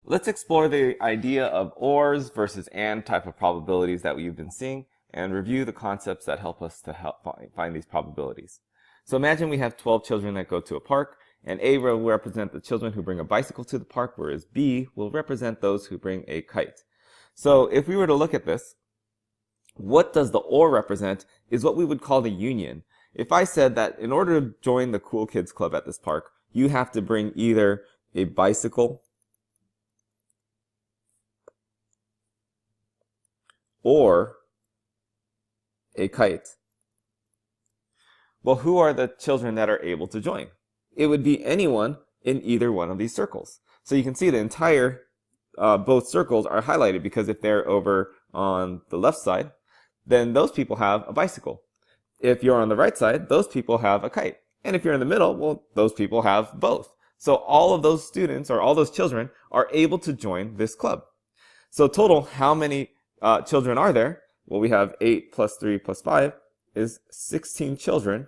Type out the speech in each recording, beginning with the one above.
Let's explore the idea of ORs versus AND type of probabilities that we've been seeing and review the concepts that help us to help find these probabilities. So imagine we have 12 children that go to a park, and A will represent the children who bring a bicycle to the park, whereas B will represent those who bring a kite. So if we were to look at this, what does the OR represent is what we would call the union. If I said that in order to join the Cool Kids Club at this park, you have to bring either a bicycle or a kite. Well, who are the children that are able to join? It would be anyone in either one of these circles. So you can see the entire, both circles are highlighted because if they're over on the left side, then those people have a bicycle. If you're on the right side, those people have a kite. And if you're in the middle, well, those people have both. So all of those students or all those children are able to join this club. So total, how many children are there? Well, we have 8 plus 3 plus 5 is 16 children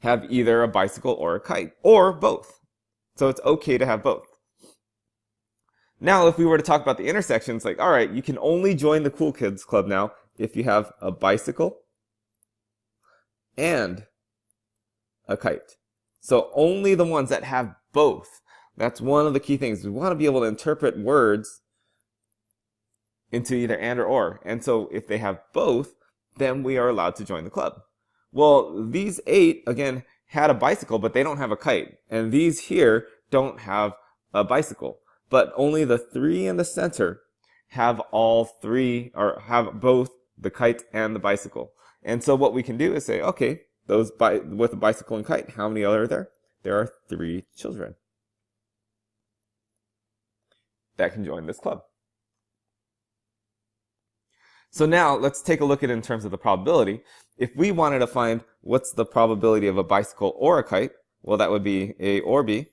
have either a bicycle or a kite, or both. So it's okay to have both. Now, if we were to talk about the intersections, like, all right, you can only join the Cool Kids Club now if you have a bicycle and a kite. So only the ones that have both. That's one of the key things. We want to be able to interpret words into either and or or. And so if they have both, then we are allowed to join the club. Well, these 8, again, had a bicycle, but they don't have a kite. And these here don't have a bicycle. But only the 3 in the center have all 3, or have both the kite and the bicycle. And so what we can do is say, okay, those with a bicycle and kite, how many are there? There are 3 children that can join this club. So now let's take a look at it in terms of the probability. If we wanted to find what's the probability of a bicycle or a kite, well, that would be A or B.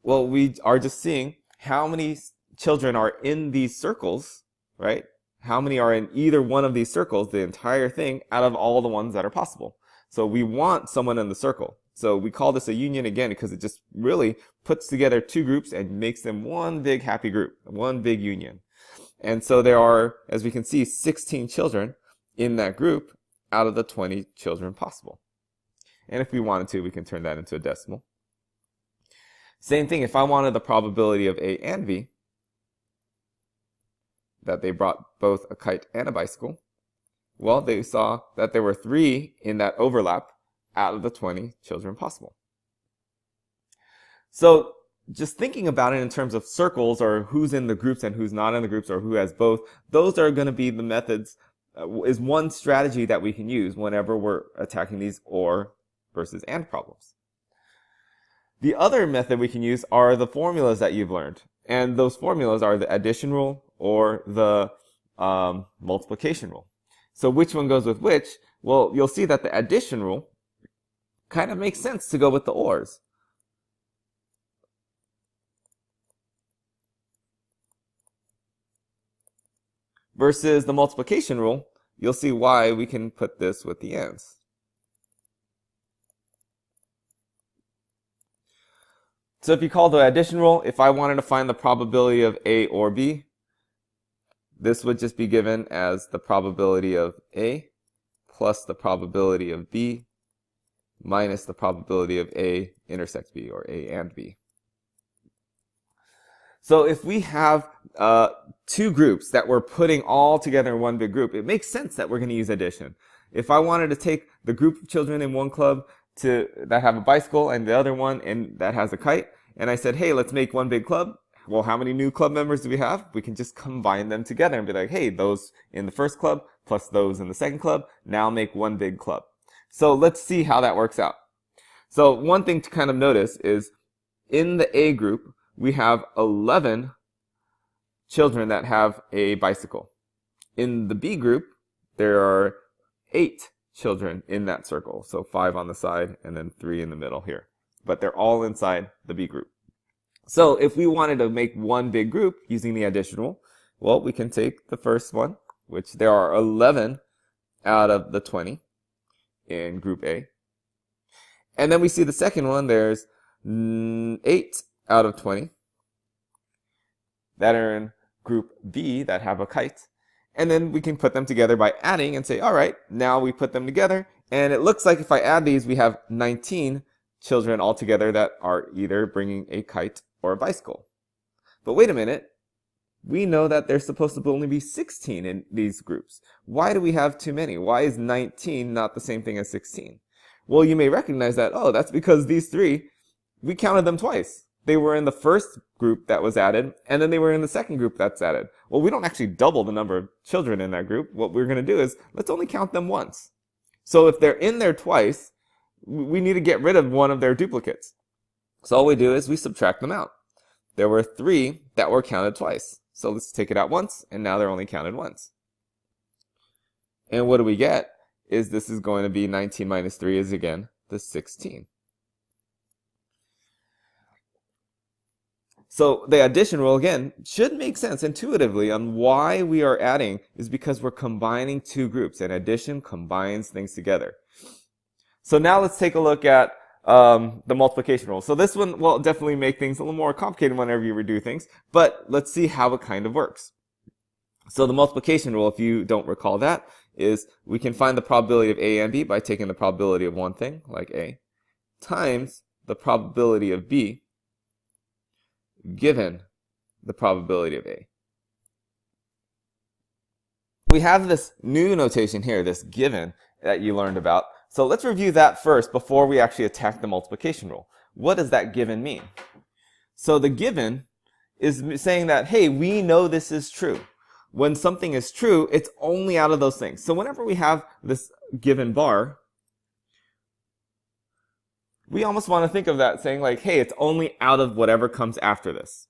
Well, we are just seeing how many children are in these circles, right? How many are in either one of these circles, the entire thing, out of all the ones that are possible. So we want someone in the circle. So we call this a union again because it just really puts together 2 groups and makes them one big happy group, one big union. And so there are, as we can see, 16 children in that group out of the 20 children possible. And if we wanted to, we can turn that into a decimal. Same thing, if I wanted the probability of A and B, that they brought both a kite and a bicycle, well, they saw that there were 3 in that overlap out of the 20 children possible. So just thinking about it in terms of circles, or who's in the groups and who's not in the groups, or who has both, those are going to be the methods, is one strategy that we can use whenever we're attacking these OR versus AND problems. The other method we can use are the formulas that you've learned. And those formulas are the addition rule or the multiplication rule. So which one goes with which? Well, you'll see that the addition rule kind of makes sense to go with the ORs. Versus the multiplication rule, you'll see why we can put this with the ANDs. So if you call the addition rule, if I wanted to find the probability of A or B, this would just be given as the probability of A plus the probability of B minus the probability of A intersects B, or A and B. So if we have 2 groups that we're putting all together in one big group, it makes sense that we're going to use addition. If I wanted to take the group of children in one club that have a bicycle and the other one that has a kite, and I said, hey, let's make one big club. Well, how many new club members do we have? We can just combine them together and be like, hey, those in the first club plus those in the second club now make one big club. So let's see how that works out. So one thing to kind of notice is in the A group, we have 11 children that have a bicycle. In the B group, there are 8 children in that circle. So 5 on the side and then 3 in the middle here. But they're all inside the B group. So if we wanted to make one big group using the addition rule, well, we can take the first one, which there are 11 out of the 20 in group A. And then we see the second one, there's 8 out of 20 that are in group B that have a kite. And then we can put them together by adding and say, all right, now we put them together. And it looks like if I add these, we have 19 children altogether that are either bringing a kite or a bicycle. But wait a minute. We know that there's supposed to only be 16 in these groups. Why do we have too many? Why is 19 not the same thing as 16? Well, you may recognize that, oh, that's because these three, we counted them twice. They were in the first group that was added, and then they were in the second group that's added. Well, we don't actually double the number of children in that group. What we're going to do is, let's only count them once. So if they're in there twice, we need to get rid of one of their duplicates. So all we do is we subtract them out. There were 3 that were counted twice. So let's take it out once, and now they're only counted once. And what do we get? Is this is going to be 19 minus 3 is again the 16. So the addition rule, again, should make sense intuitively on why we are adding is because we're combining two groups, and addition combines things together. So now let's take a look at the multiplication rule. So this one will definitely make things a little more complicated whenever you redo things, but let's see how it kind of works. So the multiplication rule, if you don't recall that, is we can find the probability of A and B by taking the probability of one thing, like A, times the probability of B given the probability of A. We have this new notation here, this given, that you learned about. So let's review that first before we actually attack the multiplication rule. What does that given mean? So the given is saying that, hey, we know this is true. When something is true, it's only out of those things. So whenever we have this given bar, we almost want to think of that saying like, hey, it's only out of whatever comes after this.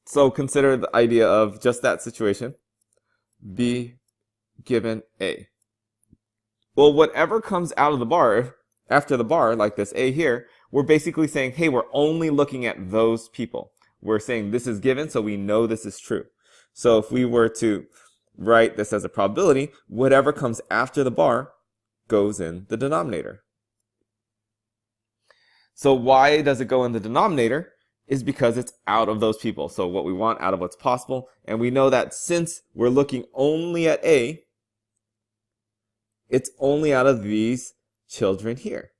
So consider the idea of just that situation. B given A. Well, whatever comes out of the bar, after the bar, like this A here, we're basically saying, hey, we're only looking at those people. We're saying this is given, so we know this is true. So if we were to write this as a probability, whatever comes after the bar goes in the denominator. So why does it go in the denominator? Is because it's out of those people. So what we want out of what's possible. And we know that since we're looking only at A, it's only out of these children here.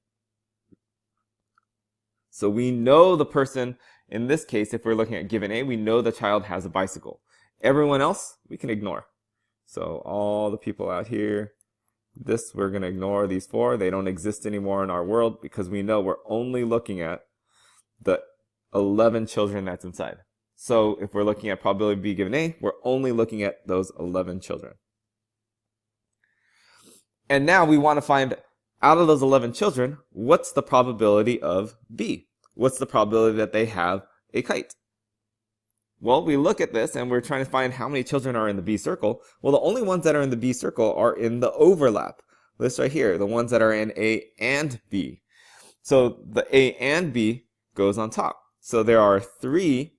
So we know the person, in this case, if we're looking at given A, we know the child has a bicycle. Everyone else, we can ignore. So all the people out here, this we're going to ignore, these 4. They don't exist anymore in our world because we know we're only looking at the 11 children that's inside. So if we're looking at probability B given A, we're only looking at those 11 children. And now we want to find, out of those 11 children, what's the probability of B? What's the probability that they have a kite? Well, we look at this and we're trying to find how many children are in the B circle. Well, the only ones that are in the B circle are in the overlap. This right here, the ones that are in A and B. So the A and B goes on top. So there are 3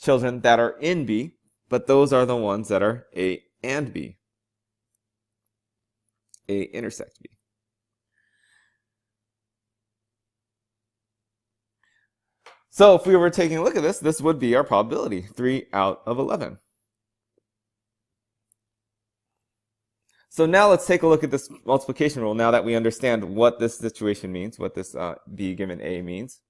children that are in B, but those are the ones that are A and B. A intersect B. So if we were taking a look at this, this would be our probability, 3 out of 11. So now let's take a look at this multiplication rule now that we understand what this situation means, what this B given A means.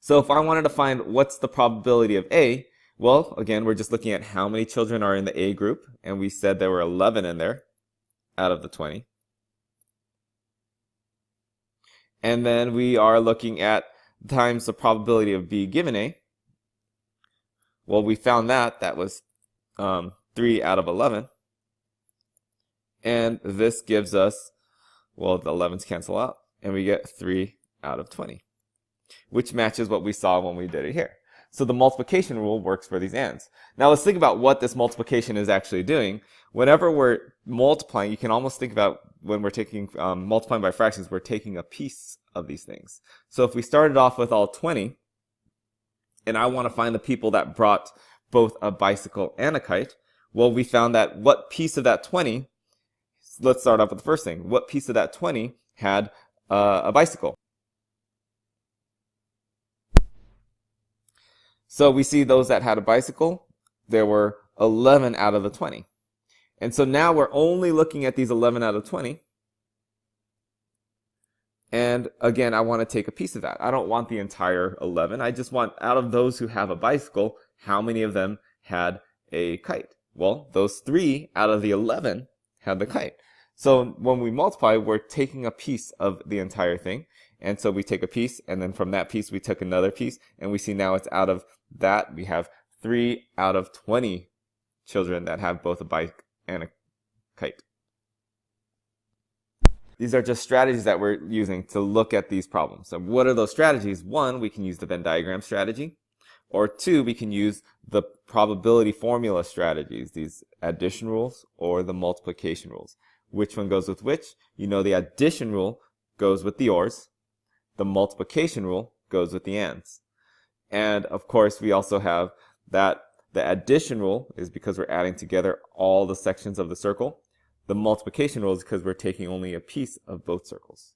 So if I wanted to find what's the probability of A, well, again, we're just looking at how many children are in the A group, and we said there were 11 in there out of the 20. And then we are looking at times the probability of B given A. Well, we found that was 3 out of 11. And this gives us, well, the 11s cancel out, and we get 3 out of 20, which matches what we saw when we did it here. So the multiplication rule works for these ands. Now let's think about what this multiplication is actually doing. Whenever we're multiplying, you can almost think about when we're taking multiplying by fractions, we're taking a piece of these things. So if we started off with all 20, and I want to find the people that brought both a bicycle and a kite, well, we found that what piece of that 20, let's start off with the first thing. What piece of that 20 had a bicycle. So we see those that had a bicycle, there were 11 out of the 20. And so now we're only looking at these 11 out of 20. And again, I want to take a piece of that. I don't want the entire 11. I just want, out of those who have a bicycle, how many of them had a kite? Well, those 3 out of the 11 had the kite. So when we multiply, we're taking a piece of the entire thing. And so we take a piece, and then from that piece, we took another piece. And we see now it's out of that, we have 3 out of 20 children that have both a bike and a kite. These are just strategies that we're using to look at these problems. So what are those strategies? 1, we can use the Venn diagram strategy. Or 2, we can use the probability formula strategies, these addition rules or the multiplication rules. Which one goes with which? You know, the addition rule goes with the ors. The multiplication rule goes with the ands. And of course, we also have that the addition rule is because we're adding together all the sections of the circle. The multiplication rule is because we're taking only a piece of both circles.